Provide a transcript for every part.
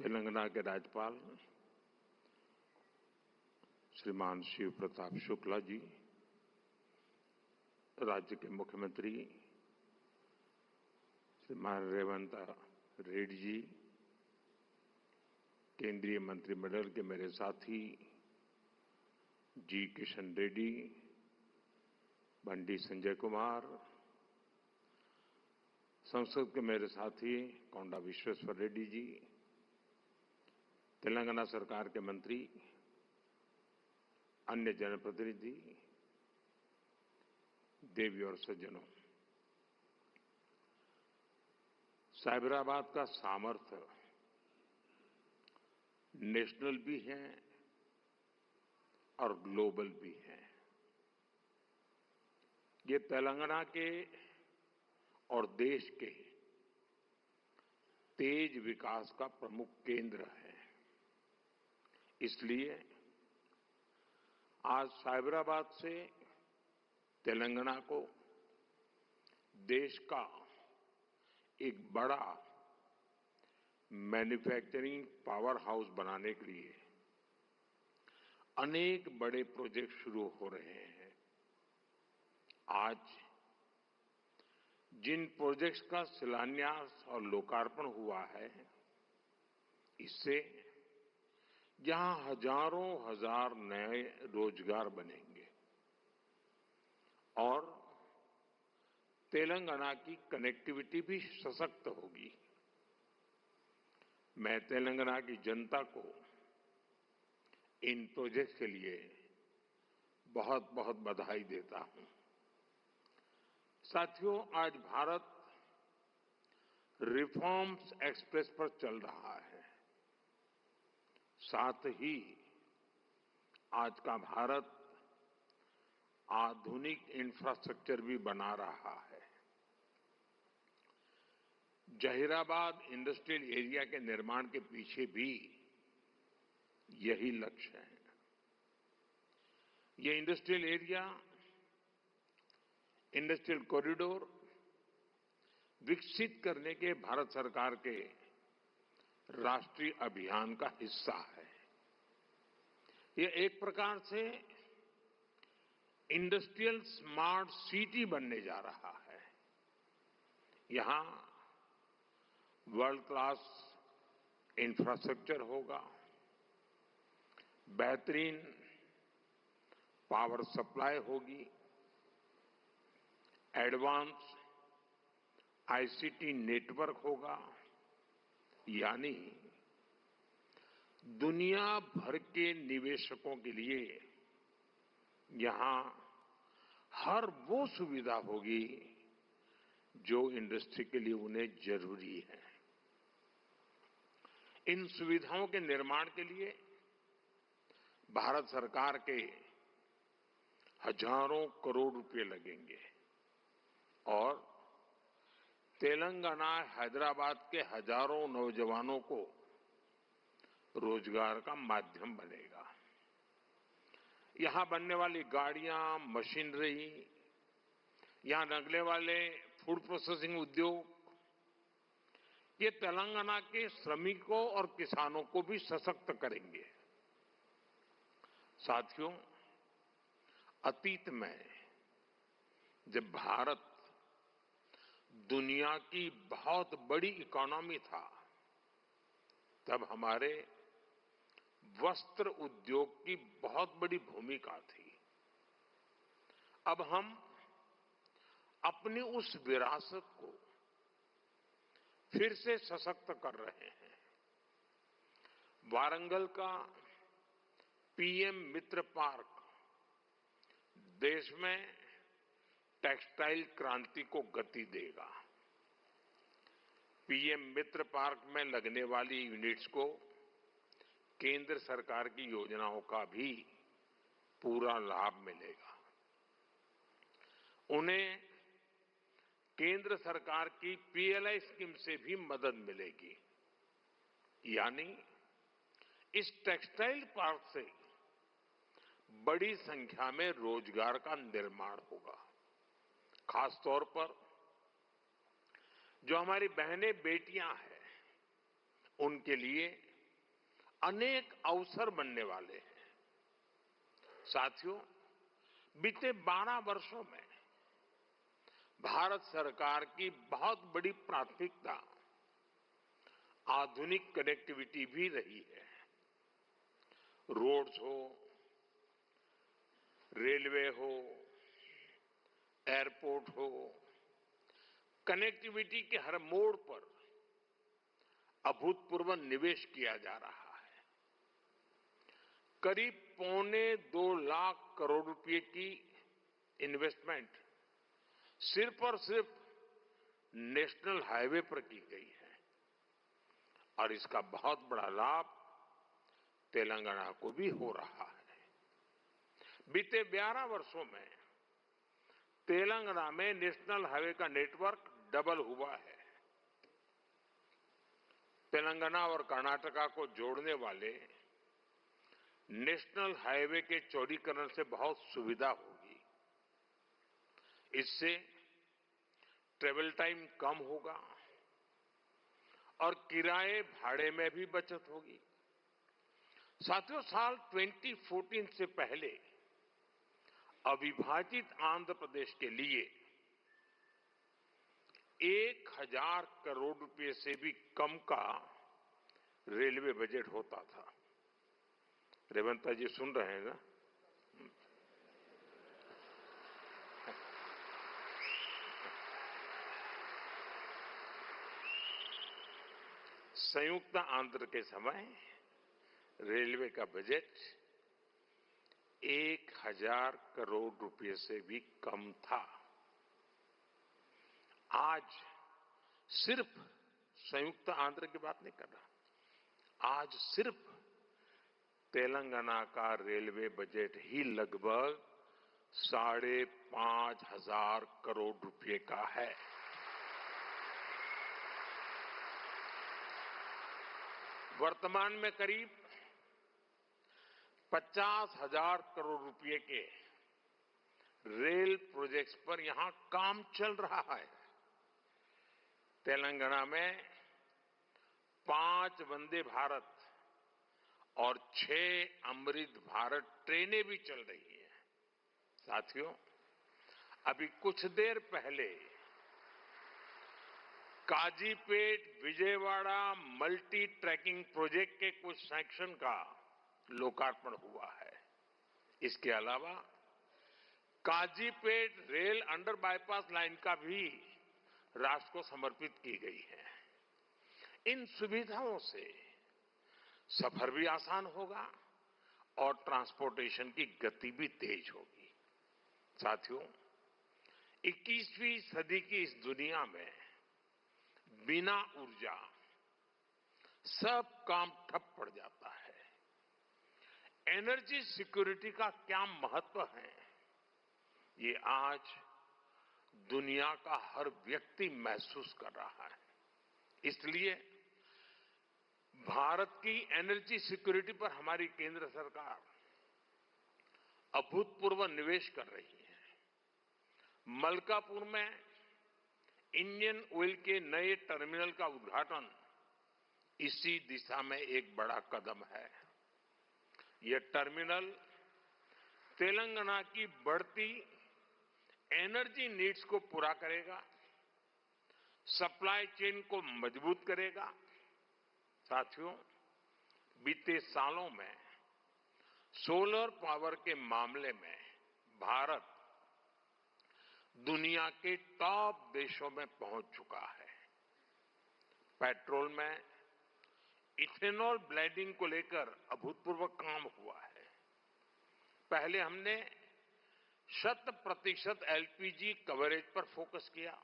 तेलंगाना के राज्यपाल श्रीमान शिव प्रताप शुक्ला जी, राज्य के मुख्यमंत्री श्रीमान रेवंत रेड्डी जी, केंद्रीय मंत्रिमंडल के मेरे साथी जी किशन रेड्डी, बंडी संजय कुमार, संसद के मेरे साथी कोंडा विश्वेश्वर रेड्डी जी, तेलंगाना सरकार के मंत्री, अन्य जनप्रतिनिधि, देवी और सज्जनों, साइबराबाद का सामर्थ्य नेशनल भी है और ग्लोबल भी है। ये तेलंगाना के और देश के तेज विकास का प्रमुख केंद्र है। इसलिए आज साइबराबाद से तेलंगाना को देश का एक बड़ा मैन्युफैक्चरिंग पावर हाउस बनाने के लिए अनेक बड़े प्रोजेक्ट शुरू हो रहे हैं। आज जिन प्रोजेक्ट्स का शिलान्यास और लोकार्पण हुआ है, इससे यहां हजारों हजार नए रोजगार बनेंगे और तेलंगाना की कनेक्टिविटी भी सशक्त होगी। मैं तेलंगाना की जनता को इन प्रोजेक्ट के लिए बहुत बहुत बधाई देता हूं। साथियों, आज भारत रिफॉर्म्स एक्सप्रेस पर चल रहा है। साथ ही आज का भारत आधुनिक इंफ्रास्ट्रक्चर भी बना रहा है। जहीराबाद इंडस्ट्रियल एरिया के निर्माण के पीछे भी यही लक्ष्य है। ये इंडस्ट्रियल एरिया, इंडस्ट्रियल कॉरिडोर विकसित करने के भारत सरकार के राष्ट्रीय अभियान का हिस्सा है। यह एक प्रकार से इंडस्ट्रियल स्मार्ट सिटी बनने जा रहा है। यहां वर्ल्ड क्लास इंफ्रास्ट्रक्चर होगा, बेहतरीन पावर सप्लाई होगी, एडवांस आईसीटी नेटवर्क होगा, यानी दुनिया भर के निवेशकों के लिए यहां हर वो सुविधा होगी जो इंडस्ट्री के लिए उन्हें जरूरी है। इन सुविधाओं के निर्माण के लिए भारत सरकार के हजारों करोड़ रुपए लगेंगे और तेलंगाना, हैदराबाद के हजारों नौजवानों को रोजगार का माध्यम बनेगा। यहां बनने वाली गाड़ियां, मशीनरी, यहां लगने वाले फूड प्रोसेसिंग उद्योग, ये तेलंगाना के श्रमिकों और किसानों को भी सशक्त करेंगे। साथियों, अतीत में जब भारत दुनिया की बहुत बड़ी इकोनॉमी था, तब हमारे वस्त्र उद्योग की बहुत बड़ी भूमिका थी। अब हम अपनी उस विरासत को फिर से सशक्त कर रहे हैं। वारंगल का पीएम मित्र पार्क देश में टेक्सटाइल क्रांति को गति देगा। पीएम मित्र पार्क में लगने वाली यूनिट्स को केंद्र सरकार की योजनाओं का भी पूरा लाभ मिलेगा। उन्हें केंद्र सरकार की पीएलआई स्कीम से भी मदद मिलेगी, यानी इस टेक्सटाइल पार्क से बड़ी संख्या में रोजगार का निर्माण होगा। खासतौर पर जो हमारी बहनें बेटियां हैं, उनके लिए अनेक अवसर बनने वाले हैं। साथियों, बीते 12 वर्षों में भारत सरकार की बहुत बड़ी प्राथमिकता आधुनिक कनेक्टिविटी भी रही है। रोड्स हो, रेलवे हो, एयरपोर्ट हो, कनेक्टिविटी के हर मोड़ पर अभूतपूर्व निवेश किया जा रहा है। करीब 1.25 लाख करोड़ रुपए की इन्वेस्टमेंट सिर्फ और सिर्फ नेशनल हाईवे पर की गई है और इसका बहुत बड़ा लाभ तेलंगाना को भी हो रहा है। बीते 12 वर्षों में तेलंगाना में नेशनल हाईवे का नेटवर्क डबल हुआ है। तेलंगाना और कर्नाटका को जोड़ने वाले नेशनल हाईवे के चौड़ीकरण से बहुत सुविधा होगी। इससे ट्रेवल टाइम कम होगा और किराए भाड़े में भी बचत होगी। साथियों, साल 2014 से पहले अविभाजित आंध्र प्रदेश के लिए 1000 करोड़ रुपए से भी कम का रेलवे बजट होता था। रेवंता जी सुन रहे हैं ना? संयुक्त आंध्र के समय रेलवे का बजट 1000 करोड़ रुपए से भी कम था। आज सिर्फ संयुक्त आंध्र की बात नहीं कर रहा, आज सिर्फ तेलंगाना का रेलवे बजट ही लगभग 5,500 करोड़ रुपए का है। वर्तमान में करीब 50,000 करोड़ रुपए के रेल प्रोजेक्ट्स पर यहां काम चल रहा है। तेलंगाना में 5 वंदे भारत और 6 अमृत भारत ट्रेनें भी चल रही हैं। साथियों, अभी कुछ देर पहले Kazipet Vijayawada multi tracking project के कुछ सेक्शन का लोकार्पण हुआ है। इसके अलावा Kazipet rail under bypass line का भी राष्ट्र को समर्पित की गई है। इन सुविधाओं से सफर भी आसान होगा और ट्रांसपोर्टेशन की गति भी तेज होगी। साथियों, 21वीं सदी की इस दुनिया में बिना ऊर्जा सब काम ठप पड़ जाता है। एनर्जी सिक्योरिटी का क्या महत्व है, ये आज दुनिया का हर व्यक्ति महसूस कर रहा है। इसलिए भारत की एनर्जी सिक्योरिटी पर हमारी केंद्र सरकार अभूतपूर्व निवेश कर रही है। मलकापुर में इंडियन ऑयल के नए टर्मिनल का उद्घाटन इसी दिशा में एक बड़ा कदम है। यह टर्मिनल तेलंगाना की बढ़ती एनर्जी नीड्स को पूरा करेगा, सप्लाई चेन को मजबूत करेगा। साथियों, बीते सालों में सोलर पावर के मामले में भारत दुनिया के टॉप देशों में पहुंच चुका है। पेट्रोल में इथेनॉल ब्लेंडिंग को लेकर अभूतपूर्व काम हुआ है। पहले हमने 100% एलपीजी कवरेज पर फोकस किया।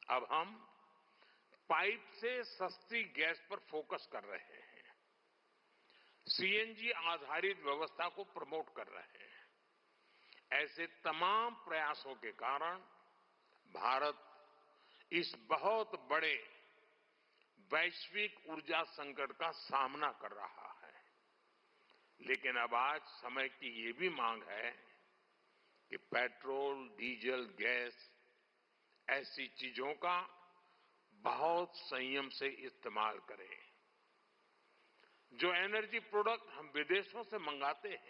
अब हम पाइप से सस्ती गैस पर फोकस कर रहे हैं। सीएनजी आधारित व्यवस्था को प्रमोट कर रहे हैं। ऐसे तमाम प्रयासों के कारण भारत इस बहुत बड़े वैश्विक ऊर्जा संकट का सामना कर रहा है। लेकिन अब आज समय की ये भी मांग है कि पेट्रोल, डीजल, गैस ऐसी चीजों का बहुत संयम से इस्तेमाल करें। जो एनर्जी प्रोडक्ट हम विदेशों से मंगाते हैं